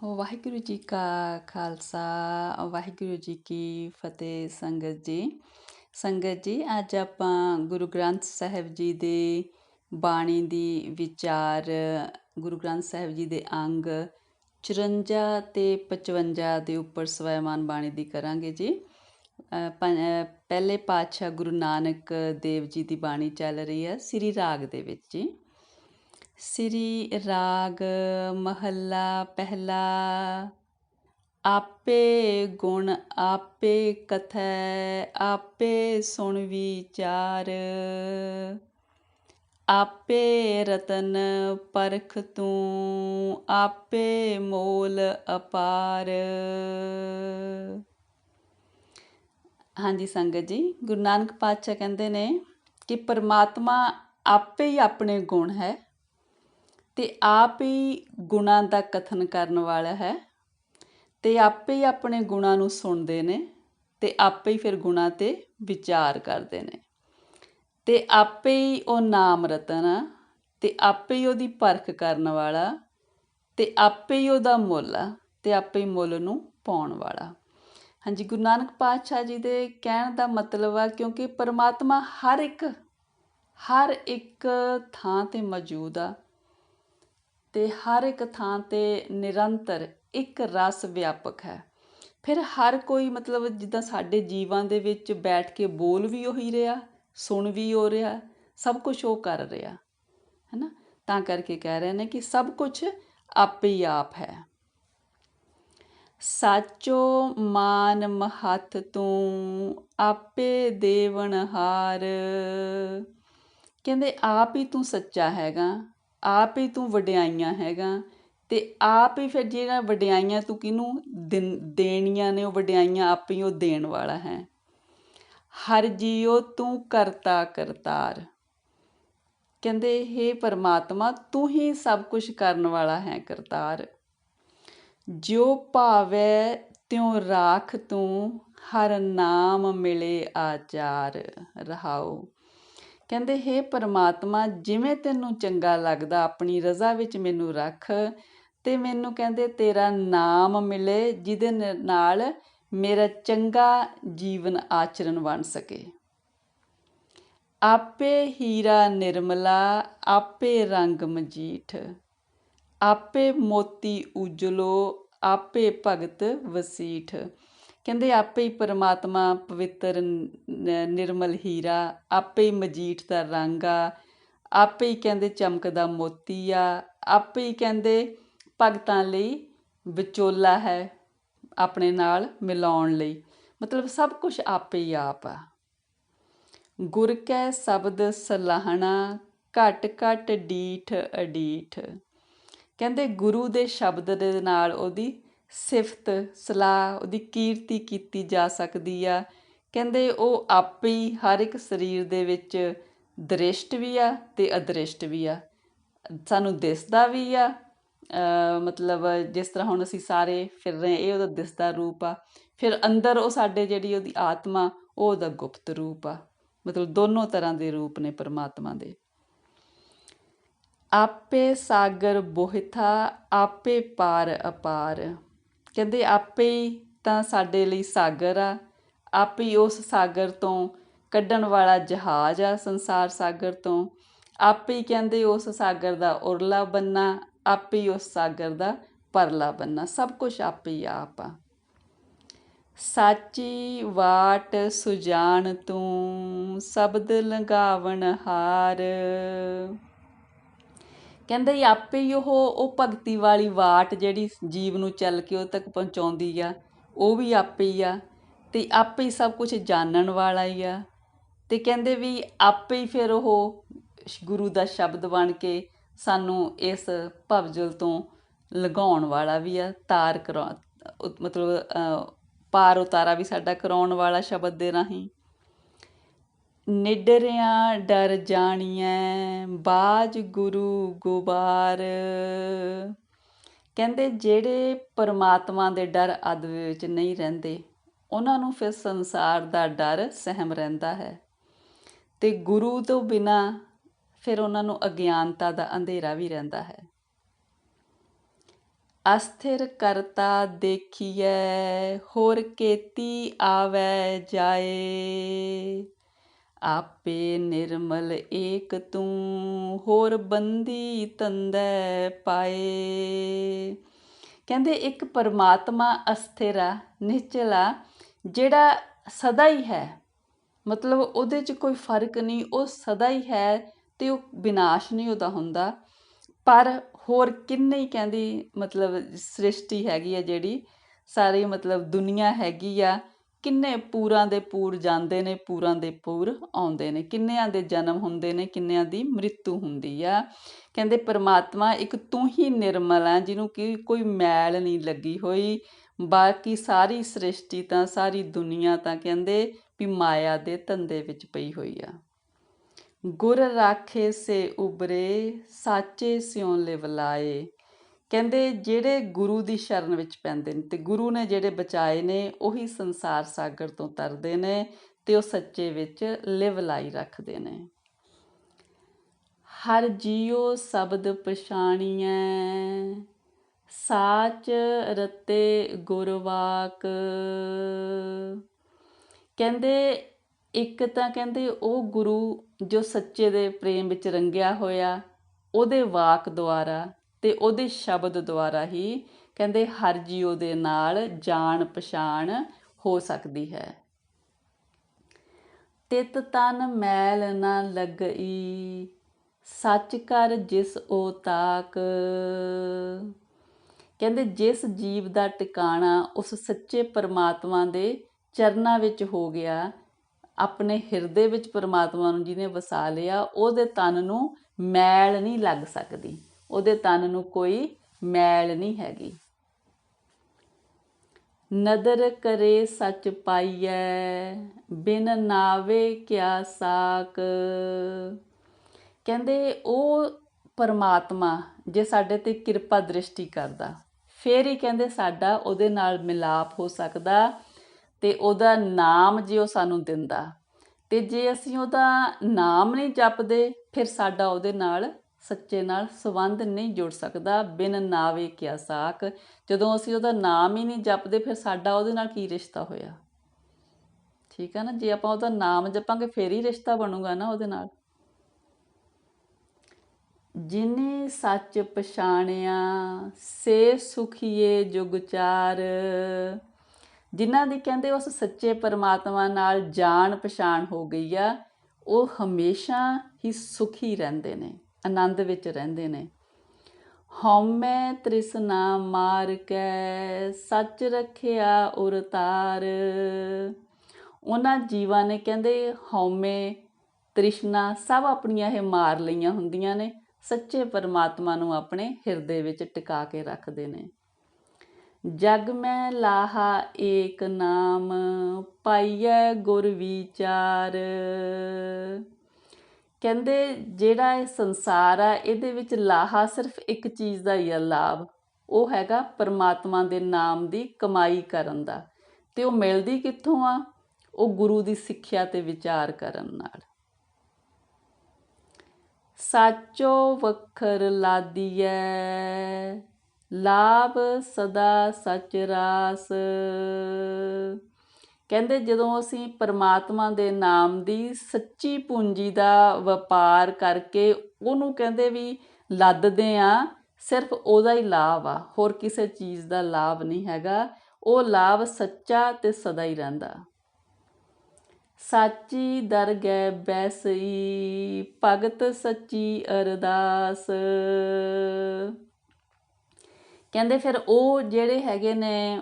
ਵਾਹਿਗੁਰੂ ਜੀ ਕਾ ਖਾਲਸਾ ਵਾਹਿਗੁਰੂ ਜੀ ਕੀ ਫਤਿਹ। ਸੰਗਤ ਜੀ ਅੱਜ ਆਪਾਂ ਗੁਰੂ ਗ੍ਰੰਥ ਸਾਹਿਬ ਜੀ ਦੇ ਬਾਣੀ ਦੀ ਵਿਚਾਰ, ਗੁਰੂ ਗ੍ਰੰਥ ਸਾਹਿਬ ਜੀ ਦੇ ਅੰਗ 54 ਅਤੇ 55 ਦੇ ਉੱਪਰ ਸਵੈਮਾਨ ਬਾਣੀ ਦੀ ਕਰਾਂਗੇ ਜੀ। ਪਹਿਲੇ ਪਾਤਸ਼ਾਹ ਗੁਰੂ ਨਾਨਕ ਦੇਵ ਜੀ ਦੀ ਬਾਣੀ ਚੱਲ ਰਹੀ ਹੈ ਸ੍ਰੀ ਰਾਗ ਦੇ ਵਿੱਚ ਜੀ। ਸ੍ਰੀ ਰਾਗ ਮਹੱਲਾ ਪਹਿਲਾ। ਆਪੇ ਗੁਣ ਆਪੇ ਕਥੈ ਆਪੇ ਸੁਣ ਵਿਚਾਰ, ਆਪੇ ਰਤਨ ਪਰਖ ਤੂੰ ਆਪੇ ਮੋਲ ਅਪਾਰ। ਹਾਂਜੀ ਸੰਗਤ ਜੀ, ਗੁਰੂ ਨਾਨਕ ਪਾਤਸ਼ਾਹ ਕਹਿੰਦੇ ਨੇ ਕਿ ਪਰਮਾਤਮਾ ਆਪੇ ਹੀ ਆਪਣੇ ਗੁਣ ਹੈ ਅਤੇ ਆਪ ਹੀ ਗੁਣਾਂ ਦਾ ਕਥਨ ਕਰਨ ਵਾਲਾ ਹੈ ਅਤੇ ਆਪੇ ਹੀ ਆਪਣੇ ਗੁਣਾਂ ਨੂੰ ਸੁਣਦੇ ਨੇ ਅਤੇ ਆਪੇ ਹੀ ਫਿਰ ਗੁਣਾਂ 'ਤੇ ਵਿਚਾਰ ਕਰਦੇ ਨੇ ਅਤੇ ਆਪੇ ਹੀ ਉਹ ਨਾਮ ਰਤਨ ਆ ਅਤੇ ਆਪੇ ਹੀ ਉਹਦੀ ਪਰਖ ਕਰਨ ਵਾਲਾ ਅਤੇ ਆਪੇ ਹੀ ਉਹਦਾ ਮੁੱਲ ਆ ਅਤੇ ਆਪੇ ਹੀ ਮੁੱਲ ਨੂੰ ਪਾਉਣ ਵਾਲਾ। ਹਾਂਜੀ, ਗੁਰੂ ਨਾਨਕ ਪਾਤਸ਼ਾਹ ਜੀ ਦੇ ਕਹਿਣ ਦਾ ਮਤਲਬ ਆ ਕਿਉਂਕਿ ਪਰਮਾਤਮਾ ਹਰ ਇੱਕ ਥਾਂ 'ਤੇ ਮੌਜੂਦ ਆ ਅਤੇ ਹਰ ਇੱਕ ਥਾਂ 'ਤੇ ਨਿਰੰਤਰ ਇੱਕ ਰਸ ਵਿਆਪਕ ਹੈ। ਫਿਰ ਹਰ ਕੋਈ ਮਤਲਬ ਜਿੱਦਾਂ ਸਾਡੇ ਜੀਵਾਂ ਦੇ ਵਿੱਚ ਬੈਠ ਕੇ ਬੋਲ ਵੀ ਉਹੀ ਰਿਹਾ, ਸੁਣ ਵੀ ਹੋ ਰਿਹਾ, ਸਭ ਕੁਛ ਉਹ ਕਰ ਰਿਹਾ ਹੈ ਨਾ। ਤਾਂ ਕਰਕੇ ਕਹਿ ਰਹੇ ਨੇ ਕਿ ਸਭ ਕੁਛ ਆਪੇ ਹੀ ਆਪ ਹੈ। ਸਾਚੋ ਮਾਨ ਮਹੱਥ ਤੂੰ ਆਪੇ ਦੇਵਨਹਾਰ, ਕਹਿੰਦੇ ਆਪ ਹੀ ਤੂੰ ਸੱਚਾ ਹੈਗਾ, ਆਪ ਹੀ ਤੂੰ ਵਡਿਆਈਆਂ ਹੈਗਾ ਅਤੇ ਆਪ ਹੀ ਫਿਰ ਜਿਹੜਾ ਵਡਿਆਈਆਂ ਤੂੰ ਕਿਹਨੂੰ ਦੇਣੀਆਂ ਨੇ, ਉਹ ਵਡਿਆਈਆਂ ਆਪ ਹੀ ਉਹ ਦੇਣ ਵਾਲਾ ਹੈ। ਹਰ ਜੀਓ ਤੂੰ ਕਰਤਾ ਕਰਤਾਰ, ਕਹਿੰਦੇ ਹੇ ਪਰਮਾਤਮਾ ਤੂੰ ਹੀ ਸਭ ਕੁਛ ਕਰਨ ਵਾਲਾ ਹੈ ਕਰਤਾਰ। ਜਿਉ ਭਾਵੈ ਤਿਉ ਰਾਖ ਤੂੰ ਹਰ ਨਾਮ ਮਿਲੇ ਆਚਾਰ ਰਹਾਓ, ਕਹਿੰਦੇ ਹੇ ਪਰਮਾਤਮਾ ਜਿਵੇਂ ਤੈਨੂੰ ਚੰਗਾ ਲੱਗਦਾ ਆਪਣੀ ਰਜ਼ਾ ਵਿੱਚ ਮੈਨੂੰ ਰੱਖ ਅਤੇ ਮੈਨੂੰ ਕਹਿੰਦੇ ਤੇਰਾ ਨਾਮ ਮਿਲੇ ਜਿਹਦੇ ਨਾਲ ਮੇਰਾ ਚੰਗਾ ਜੀਵਨ ਆਚਰਨ ਬਣ ਸਕੇ। ਆਪੇ ਹੀਰਾ ਨਿਰਮਲਾ ਆਪੇ ਰੰਗ ਮਜੀਠ, ਆਪੇ ਮੋਤੀ ਉਜਲੋ ਆਪੇ ਭਗਤ ਵਸੀਠ, ਕਹਿੰਦੇ ਆਪੇ ਹੀ ਪਰਮਾਤਮਾ ਪਵਿੱਤਰ ਨਿਰਮਲ ਹੀਰਾ, ਆਪੇ ਹੀ ਮਜੀਠ ਦਾ ਰੰਗ ਆ, ਆਪੇ ਹੀ ਕਹਿੰਦੇ ਚਮਕਦਾ ਮੋਤੀ ਆ, ਆਪੇ ਹੀ ਕਹਿੰਦੇ ਭਗਤਾਂ ਲਈ ਵਿਚੋਲਾ ਹੈ ਆਪਣੇ ਨਾਲ ਮਿਲਾਉਣ ਲਈ, ਮਤਲਬ ਸਭ ਕੁਛ ਆਪੇ ਹੀ ਆਪ ਆ। ਗੁਰ ਕੈ ਸ਼ਬਦ ਸਲਾਹਣਾ ਘਟ ਘਟ ਡੀਠ ਅਡੀਠ, ਕਹਿੰਦੇ ਗੁਰੂ ਦੇ ਸ਼ਬਦ ਦੇ ਨਾਲ ਉਹਦੀ ਸਿਫਤ ਸਲਾਹ, ਉਹਦੀ ਕੀਰਤੀ ਕੀਤੀ ਜਾ ਸਕਦੀ ਆ। ਕਹਿੰਦੇ ਉਹ ਆਪੇ ਹੀ ਹਰ ਇੱਕ ਸਰੀਰ ਦੇ ਵਿੱਚ ਦ੍ਰਿਸ਼ਟ ਵੀ ਆ ਅਤੇ ਅਦ੍ਰਿਸ਼ਟ ਵੀ ਆ, ਸਾਨੂੰ ਦਿਸਦਾ ਵੀ ਆ, ਮਤਲਬ ਜਿਸ ਤਰ੍ਹਾਂ ਹੁਣ ਅਸੀਂ ਸਾਰੇ ਫਿਰ ਰਹੇ ਇਹ ਉਹਦਾ ਦਿਸਦਾ ਰੂਪ ਆ, ਫਿਰ ਅੰਦਰ ਉਹ ਸਾਡੇ ਜਿਹੜੀ ਉਹਦੀ ਆਤਮਾ ਉਹ ਉਹਦਾ ਗੁਪਤ ਰੂਪ ਆ, ਮਤਲਬ ਦੋਨੋਂ ਤਰ੍ਹਾਂ ਦੇ ਰੂਪ ਨੇ ਪਰਮਾਤਮਾ ਦੇ। ਆਪੇ ਸਾਗਰ ਬੋਹਿਥਾ ਆਪੇ ਪਾਰ ਅਪਾਰ, ਕਹਿੰਦੇ ਆਪੇ ਹੀ ਤਾਂ ਸਾਡੇ ਲਈ ਸਾਗਰ ਆ, ਆਪੇ ਹੀ ਉਸ ਸਾਗਰ ਤੋਂ ਕੱਢਣ ਵਾਲਾ ਜਹਾਜ਼ ਆ, ਸੰਸਾਰ ਸਾਗਰ ਤੋਂ, ਆਪੇ ਹੀ ਕਹਿੰਦੇ ਉਸ ਸਾਗਰ ਦਾ ਉਰਲਾ ਬੰਨਾ, ਆਪੇ ਹੀ ਉਸ ਸਾਗਰ ਦਾ ਪਰਲਾ ਬੰਨਾ, ਸਭ ਕੁਛ ਆਪੇ ਹੀ ਆਪ ਆ। ਸਾਚੀ ਵਾਟ ਸੁਜਾਨ ਤੂੰ ਸ਼ਬਦ ਲੰਘਾਵਣ ਹਾਰ, ਕਹਿੰਦੇ ਆਪੇ ਹੀ ਉਹ ਭਗਤੀ ਵਾਲੀ ਵਾਟ ਜਿਹੜੀ ਜੀਵ ਨੂੰ ਚੱਲ ਕੇ ਉਹ ਤੱਕ ਪਹੁੰਚਾਉਂਦੀ ਆ, ਉਹ ਵੀ ਆਪੇ ਹੀ ਆ ਅਤੇ ਆਪੇ ਹੀ ਸਭ ਕੁਛ ਜਾਣਨ ਵਾਲਾ ਹੀ ਆ। ਅਤੇ ਕਹਿੰਦੇ ਵੀ ਆਪੇ ਹੀ ਫਿਰ ਉਹ ਗੁਰੂ ਦਾ ਸ਼ਬਦ ਬਣ ਕੇ ਸਾਨੂੰ ਇਸ ਭਵਜਲ ਤੋਂ ਲੰਘਾਉਣ ਵਾਲਾ ਵੀ ਆ, ਮਤਲਬ ਪਾਰ ਉਤਾਰਾ ਵੀ ਸਾਡਾ ਕਰਾਉਣ ਵਾਲਾ ਸ਼ਬਦ ਦੇ ਰਾਹੀਂ। ਨਿਡਰਿਆ ਡਰ ਜਾਣੀਐ ਬਾਝ ਗੁਰੂ ਗੋਬਾਰ, ਕਹਿੰਦੇ ਜਿਹੜੇ ਪਰਮਾਤਮਾ ਦੇ ਡਰ ਅੱਧ ਵਿੱਚ ਨਹੀਂ ਰਹਿੰਦੇ ਉਹਨਾਂ ਨੂੰ ਫਿਰ ਸੰਸਾਰ ਦਾ ਡਰ ਸਹਿਮ ਰਹਿੰਦਾ ਹੈ ਅਤੇ ਗੁਰੂ ਤੋਂ ਬਿਨਾਂ ਫਿਰ ਉਹਨਾਂ ਨੂੰ ਅਗਿਆਨਤਾ ਦਾ ਅੰਧੇਰਾ ਵੀ ਰਹਿੰਦਾ ਹੈ। ਅਸਥਿਰ ਕਰਤਾ ਦੇਖੀਐ, ਹੋਰ ਕੇਤੀ ਆਵੈ ਜਾਏ। ਆਪੇ ਨਿਰਮਲ ਏਕ ਤੂੰ, ਹੋਰ ਬੰਦੀ ਤੰਦੈ ਪਾਏ। ਕਹਿੰਦੇ ਇੱਕ ਪਰਮਾਤਮਾ ਅਸਥਿਰ ਆ, ਨਿਸ਼ਚਲ ਆ, ਜਿਹੜਾ ਸਦਾ ਹੀ ਹੈ, ਮਤਲਬ ਉਹਦੇ 'ਚ ਕੋਈ ਫਰਕ ਨਹੀਂ, ਉਹ ਸਦਾ ਹੀ ਹੈ ਅਤੇ ਉਹ ਵਿਨਾਸ਼ ਨਹੀਂ ਉਹਦਾ ਹੁੰਦਾ। ਪਰ ਹੋਰ ਕਿੰਨੇ ਹੀ ਕਹਿੰਦੀ ਮਤਲਬ ਸ੍ਰਿਸ਼ਟੀ ਹੈਗੀ ਆ, ਜਿਹੜੀ ਸਾਰੀ ਮਤਲਬ ਦੁਨੀਆ ਹੈਗੀ ਆ, ਕਿੰਨੇ ਪੂਰਾਂ ਦੇ ਪੂਰ ਜਾਂਦੇ ਨੇ, ਪੂਰਾਂ ਦੇ ਪੂਰ ਆਉਂਦੇ ਨੇ, ਕਿੰਨਿਆਂ ਦੇ ਜਨਮ ਹੁੰਦੇ ਨੇ, ਕਿੰਨਿਆਂ ਦੀ ਮ੍ਰਿਤੂ ਹੁੰਦੀ ਆ। ਕਹਿੰਦੇ ਪਰਮਾਤਮਾ ਇੱਕ ਤੂੰ ਹੀ ਨਿਰਮਲ ਆ, ਜਿਹਨੂੰ ਕਿ ਕੋਈ ਮੈਲ ਨਹੀਂ ਲੱਗੀ ਹੋਈ। ਬਾਕੀ ਸਾਰੀ ਸ੍ਰਿਸ਼ਟੀ ਤਾਂ, ਸਾਰੀ ਦੁਨੀਆ ਤਾਂ ਕਹਿੰਦੇ ਵੀ ਮਾਇਆ ਦੇ ਧੰਦੇ ਵਿੱਚ ਪਈ ਹੋਈ ਆ। ਗੁਰ ਰਾਖੇ ਸੇ ਉਬਰੇ, ਸਾਚੇ ਸਿਉ ਲਿਵ ਲਾਏ। ਕਹਿੰਦੇ ਜਿਹੜੇ ਗੁਰੂ ਦੀ ਸ਼ਰਨ ਵਿੱਚ ਪੈਂਦੇ ਨੇ ਅਤੇ ਗੁਰੂ ਨੇ ਜਿਹੜੇ ਬਚਾਏ ਨੇ, ਉਹੀ ਸੰਸਾਰ ਸਾਗਰ ਤੋਂ ਤਰਦੇ ਨੇ ਅਤੇ ਉਹ ਸੱਚੇ ਵਿੱਚ ਲਿਵ ਲਾਈ ਰੱਖਦੇ ਨੇ। ਹਰ ਜੀਉ ਸ਼ਬਦ ਪਛਾਣੀਐ, ਸਾਚ ਰਤੇ ਗੁਰਵਾਕ। ਕਹਿੰਦੇ ਇੱਕ ਤਾਂ ਕਹਿੰਦੇ ਉਹ ਗੁਰੂ ਜੋ ਸੱਚੇ ਦੇ ਪ੍ਰੇਮ ਵਿੱਚ ਰੰਗਿਆ ਹੋਇਆ, ਉਹਦੇ ਵਾਕ ਦੁਆਰਾ ਅਤੇ ਉਹਦੇ ਸ਼ਬਦ ਦੁਆਰਾ ਹੀ ਕਹਿੰਦੇ ਹਰ ਜੀਉ ਦੇ ਨਾਲ ਜਾਣ ਪਛਾਣ ਹੋ ਸਕਦੀ ਹੈ। ਤਿਤ ਤਨ ਮੈਲ ਨਾ ਲੱਗਈ, ਸੱਚ ਕਰ ਜਿਸ ਓ ਤਾਕ। ਕਹਿੰਦੇ ਜਿਸ ਜੀਵ ਦਾ ਟਿਕਾਣਾ ਉਸ ਸੱਚੇ ਪਰਮਾਤਮਾ ਦੇ ਚਰਨਾਂ ਵਿੱਚ ਹੋ ਗਿਆ, ਆਪਣੇ ਹਿਰਦੇ ਵਿੱਚ ਪਰਮਾਤਮਾ ਨੂੰ ਜਿਹਨੇ ਵਸਾ ਲਿਆ, ਉਹਦੇ ਤਨ ਨੂੰ ਮੈਲ ਨਹੀਂ ਲੱਗ ਸਕਦੀ, ਉਹਦੇ ਤਨ ਨੂੰ ਕੋਈ ਮੈਲ ਨਹੀਂ ਹੈਗੀ। ਨਦਰ ਕਰੇ ਸੱਚ ਪਾਈਐ, ਬਿਨ ਨਾਵੇ ਕਿਆ ਸਾਕ। ਕਹਿੰਦੇ ਉਹ ਪਰਮਾਤਮਾ ਜੇ ਸਾਡੇ 'ਤੇ ਕਿਰਪਾ ਦ੍ਰਿਸ਼ਟੀ ਕਰਦਾ, ਫਿਰ ਹੀ ਕਹਿੰਦੇ ਸਾਡਾ ਉਹਦੇ ਨਾਲ ਮਿਲਾਪ ਹੋ ਸਕਦਾ ਅਤੇ ਉਹਦਾ ਨਾਮ ਜੇ ਉਹ ਸਾਨੂੰ ਦਿੰਦਾ, ਅਤੇ ਜੇ ਅਸੀਂ ਉਹਦਾ ਨਾਮ ਨਹੀਂ ਜਪਦੇ, ਫਿਰ ਸਾਡਾ ਉਹਦੇ ਨਾਲ ਸੱਚੇ ਨਾਲ ਸੰਬੰਧ ਨਹੀਂ ਜੁੜ ਸਕਦਾ। ਬਿਨ ਨਾਵੇ ਕਿਆ ਸਾਕ, ਜਦੋਂ ਅਸੀਂ ਉਹਦਾ ਨਾਮ ਹੀ ਨਹੀਂ ਜਪਦੇ, ਫਿਰ ਸਾਡਾ ਉਹਦੇ ਨਾਲ ਕੀ ਰਿਸ਼ਤਾ ਹੋਇਆ। ਠੀਕ ਆ ਨਾ, ਜੇ ਆਪਾਂ ਉਹਦਾ ਨਾਮ ਜਪਾਂਗੇ ਫਿਰ ਹੀ ਰਿਸ਼ਤਾ ਬਣੂਗਾ ਨਾ ਉਹਦੇ ਨਾਲ। ਜਿਨੇ ਸੱਚ ਪਛਾਣਿਆ, ਸੇ ਸੁਖੀਏ ਜੁਗ ਚਾਰ। ਜਿਨ੍ਹਾਂ ਦੀ ਕਹਿੰਦੇ ਉਸ ਸੱਚੇ ਪਰਮਾਤਮਾ ਨਾਲ ਜਾਣ ਪਛਾਣ ਹੋ ਗਈ ਆ, ਉਹ ਹਮੇਸ਼ਾ ਹੀ ਸੁਖੀ ਰਹਿੰਦੇ ਨੇ, ਆਨੰਦ ਵਿੱਚ ਰਹਿੰਦੇ ਨੇ। ਹਉਮੈ ਤ੍ਰਿਸ਼ਨਾ ਮਾਰ ਕੈ, ਸੱਚ ਰੱਖਿਆ ਉਰ ਤਾਰ। ਉਹਨਾਂ ਜੀਵਾਂ ਨੇ ਕਹਿੰਦੇ ਹਉਮੈ ਤ੍ਰਿਸ਼ਨਾ ਸਭ ਆਪਣੀਆਂ ਇਹ ਮਾਰ ਲਈਆਂ ਹੁੰਦੀਆਂ ਨੇ, ਸੱਚੇ ਪਰਮਾਤਮਾ ਨੂੰ ਆਪਣੇ ਹਿਰਦੇ ਵਿੱਚ ਟਿਕਾ ਕੇ ਰੱਖਦੇ ਨੇ। ਜਗ ਮੈਂ ਲਾਹਾ ਏਕ ਨਾਮ, ਪਾਈਐ ਗੁਰ ਵਿਚਾਰ। ਕਹਿੰਦੇ ਜਿਹੜਾ ਇਹ ਸੰਸਾਰ ਆ, ਇਹਦੇ ਵਿੱਚ ਲਾਹਾ ਸਿਰਫ ਇੱਕ ਚੀਜ਼ ਦਾ ਹੀ ਆ ਲਾਭ, ਉਹ ਹੈਗਾ ਪਰਮਾਤਮਾ ਦੇ ਨਾਮ ਦੀ ਕਮਾਈ ਕਰਨ ਦਾ। ਅਤੇ ਉਹ ਮਿਲਦੀ ਕਿੱਥੋਂ ਆ? ਉਹ ਗੁਰੂ ਦੀ ਸਿੱਖਿਆ 'ਤੇ ਵਿਚਾਰ ਕਰਨ ਨਾਲ। ਸਾਚੋ ਵਖਰ ਲਾਦੀਐ, ਲਾਭ ਸਦਾ ਸਚ ਰਾਸ। ਕਹਿੰਦੇ ਜਦੋਂ ਅਸੀਂ ਪਰਮਾਤਮਾ ਦੇ ਨਾਮ ਦੀ ਸੱਚੀ ਪੂੰਜੀ ਦਾ ਵਪਾਰ ਕਰਕੇ ਉਹਨੂੰ ਕਹਿੰਦੇ ਵੀ ਲੱਦਦੇ ਹਾਂ, ਸਿਰਫ ਉਹਦਾ ਹੀ ਲਾਭ ਆ, ਹੋਰ ਕਿਸੇ ਚੀਜ਼ ਦਾ ਲਾਭ ਨਹੀਂ ਹੈਗਾ। ਉਹ ਲਾਭ ਸੱਚਾ ਅਤੇ ਸਦਾ ਹੀ ਰਹਿੰਦਾ। ਸਾਚੀ ਦਰਗਹਿ ਬੈਸਈ, ਭਗਤ ਸੱਚੀ ਅਰਦਾਸ। ਕਹਿੰਦੇ ਫਿਰ ਉਹ ਜਿਹੜੇ ਹੈਗੇ ਨੇ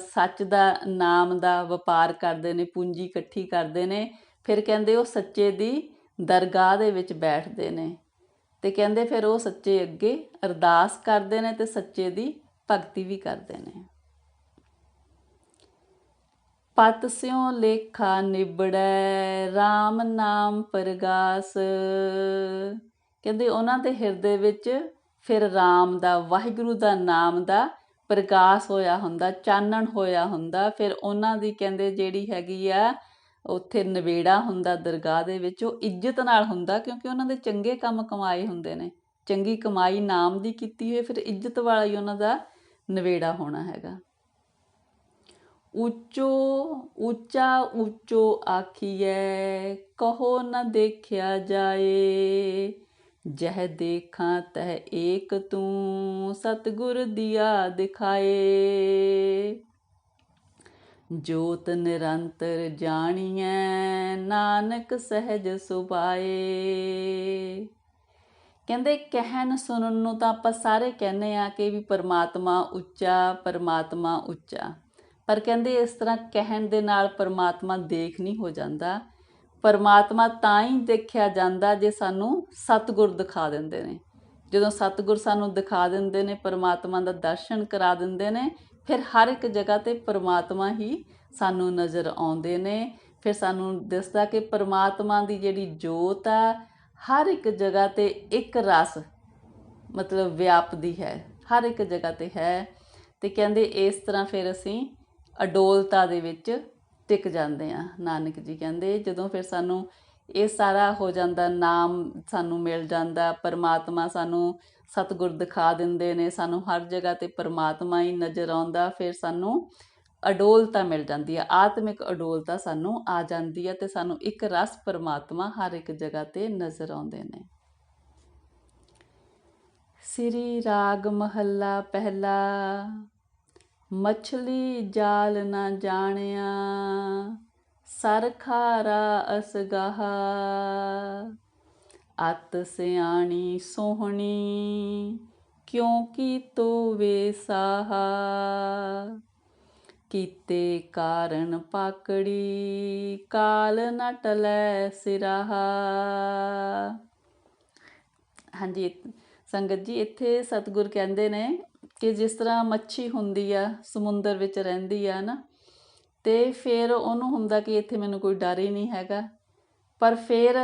ਸੱਚ ਦਾ ਨਾਮ ਦਾ ਵਪਾਰ ਕਰਦੇ ਨੇ, ਪੂੰਜੀ ਇਕੱਠੀ ਕਰਦੇ ਨੇ, ਫਿਰ ਕਹਿੰਦੇ ਉਹ ਸੱਚੇ ਦੀ ਦਰਗਾਹ ਦੇ ਵਿੱਚ ਬੈਠਦੇ ਨੇ ਅਤੇ ਕਹਿੰਦੇ ਫਿਰ ਉਹ ਸੱਚੇ ਅੱਗੇ ਅਰਦਾਸ ਕਰਦੇ ਨੇ ਅਤੇ ਸੱਚੇ ਦੀ ਭਗਤੀ ਵੀ ਕਰਦੇ ਨੇ। ਪਤ ਸਿਉ ਲੇਖਾ ਨਿਬੜੈ, ਰਾਮ ਨਾਮ ਪ੍ਰਗਾਸ। ਕਹਿੰਦੇ ਉਹਨਾਂ ਦੇ ਹਿਰਦੇ ਵਿੱਚ ਫਿਰ ਰਾਮ ਦਾ, ਵਾਹਿਗੁਰੂ ਦਾ ਨਾਮ ਦਾ ਪ੍ਰਕਾਸ਼ ਹੋਇਆ ਹੁੰਦਾ, ਚਾਨਣ ਹੋਇਆ ਹੁੰਦਾ। ਫਿਰ ਉਹਨਾਂ ਦੀ ਕਹਿੰਦੇ ਜਿਹੜੀ ਹੈਗੀ ਆ ਉੱਥੇ ਨਿਬੇੜਾ ਹੁੰਦਾ ਦਰਗਾਹ ਦੇ ਵਿੱਚ, ਉਹ ਇੱਜ਼ਤ ਨਾਲ ਹੁੰਦਾ, ਕਿਉਂਕਿ ਉਹਨਾਂ ਦੇ ਚੰਗੇ ਕੰਮ ਕਮਾਏ ਹੁੰਦੇ ਨੇ, ਚੰਗੀ ਕਮਾਈ ਨਾਮ ਦੀ ਕੀਤੀ ਹੋਈ, ਫਿਰ ਇੱਜ਼ਤ ਵਾਲਾ ਹੀ ਉਹਨਾਂ ਦਾ ਨਵੇੜਾ ਹੋਣਾ ਹੈਗਾ। ਉੱਚੋ ਉੱਚਾ ਉੱਚੋ ਆਖੀਐ, ਕਹੋ ਨਾ ਦੇਖਿਆ ਜਾਏ। ਜਹ ਦੇਖਾਂ ਤਹ ਏਕ ਤੂੰ, ਸਤਿਗੁਰ ਦੀਆ ਦਿਖਾਏ। ਜੋਤ ਨਿਰੰਤਰ ਜਾਣੀਐ, ਨਾਨਕ ਸਹਿਜ ਸੁਭਾਏ। ਕਹਿੰਦੇ ਕਹਿਣ ਸੁਣਨ ਨੂੰ ਤਾਂ ਆਪਾਂ ਸਾਰੇ ਕਹਿੰਦੇ ਆ ਕਿ ਵੀ ਪਰਮਾਤਮਾ ਉੱਚਾ, ਪਰਮਾਤਮਾ ਉੱਚਾ, ਪਰ ਕਹਿੰਦੇ ਇਸ ਤਰ੍ਹਾਂ ਕਹਿਣ ਦੇ ਨਾਲ ਪਰਮਾਤਮਾ ਦੇਖ ਨਹੀਂ ਹੋ ਜਾਂਦਾ। ਪਰਮਾਤਮਾ ਤਾਂ ਹੀ ਦੇਖਿਆ ਜਾਂਦਾ ਜੇ ਸਾਨੂੰ ਸਤਿਗੁਰ ਦਿਖਾ ਦਿੰਦੇ ਨੇ। ਜਦੋਂ ਸਤਿਗੁਰ ਸਾਨੂੰ ਦਿਖਾ ਦਿੰਦੇ ਨੇ, ਪਰਮਾਤਮਾ ਦਾ ਦਰਸ਼ਨ ਕਰਾ ਦਿੰਦੇ ਨੇ, ਫਿਰ ਹਰ ਇੱਕ ਜਗ੍ਹਾ 'ਤੇ ਪਰਮਾਤਮਾ ਹੀ ਸਾਨੂੰ ਨਜ਼ਰ ਆਉਂਦੇ ਨੇ। ਫਿਰ ਸਾਨੂੰ ਦਿਸਦਾ ਕਿ ਪਰਮਾਤਮਾ ਦੀ ਜਿਹੜੀ ਜੋਤ ਆ ਹਰ ਇੱਕ ਜਗ੍ਹਾ 'ਤੇ ਇੱਕ ਰਸ ਮਤਲਬ ਵਿਆਪਦੀ ਹੈ, ਹਰ ਇੱਕ ਜਗ੍ਹਾ 'ਤੇ ਹੈ। ਅਤੇ ਕਹਿੰਦੇ ਇਸ ਤਰ੍ਹਾਂ ਫਿਰ ਅਸੀਂ ਅਡੋਲਤਾ ਦੇ ਵਿੱਚ ਟਿਕ ਜਾਂਦੇ ਹਾਂ। ਨਾਨਕ ਜੀ ਕਹਿੰਦੇ ਜਦੋਂ ਫਿਰ ਸਾਨੂੰ ਇਹ ਸਾਰਾ ਹੋ ਜਾਂਦਾ, ਨਾਮ ਸਾਨੂੰ ਮਿਲ ਜਾਂਦਾ, ਪਰਮਾਤਮਾ ਸਾਨੂੰ ਸਤਿਗੁਰ ਦਿਖਾ ਦਿੰਦੇ ਨੇ, ਸਾਨੂੰ ਹਰ ਜਗ੍ਹਾ 'ਤੇ ਪਰਮਾਤਮਾ ਹੀ ਨਜ਼ਰ ਆਉਂਦਾ, ਫਿਰ ਸਾਨੂੰ ਅਡੋਲਤਾ ਮਿਲ ਜਾਂਦੀ ਹੈ, ਆਤਮਿਕ ਅਡੋਲਤਾ ਸਾਨੂੰ ਆ ਜਾਂਦੀ ਹੈ ਅਤੇ ਸਾਨੂੰ ਇੱਕ ਰਸ ਪਰਮਾਤਮਾ ਹਰ ਇੱਕ ਜਗ੍ਹਾ 'ਤੇ ਨਜ਼ਰ ਆਉਂਦੇ ਨੇ। ਸ੍ਰੀ ਰਾਗ ਮਹੱਲਾ ਪਹਿਲਾ। ਮਛਲੀ ਜਾਲ ਨਾ ਜਾਣਿਆ, ਸਰ ਖਾਰਾ ਅਸਗਾਹਾ। ਅਤ ਸਿਆਣੀ ਸੋਹਣੀ, ਕਿਉਂਕਿ ਤੋਵੇ ਸਾਹਾ। ਕੀਤੇ ਕਾਰਨ ਪਾਕੜੀ, ਕਾਲ ਨਾ ਟਲੈ ਸਿਰਾਹਾ। ਹਾਂਜੀ ਸੰਗਤ ਜੀ, ਇੱਥੇ ਸਤਿਗੁਰ ਕਹਿੰਦੇ ਨੇ ਕਿ ਜਿਸ ਤਰ੍ਹਾਂ ਮੱਛੀ ਹੁੰਦੀ ਆ, ਸਮੁੰਦਰ ਵਿੱਚ ਰਹਿੰਦੀ ਆ ਨਾ, ਅਤੇ ਫਿਰ ਉਹਨੂੰ ਹੁੰਦਾ ਕਿ ਇੱਥੇ ਮੈਨੂੰ ਕੋਈ ਡਰ ਹੀ ਨਹੀਂ ਹੈਗਾ, ਪਰ ਫਿਰ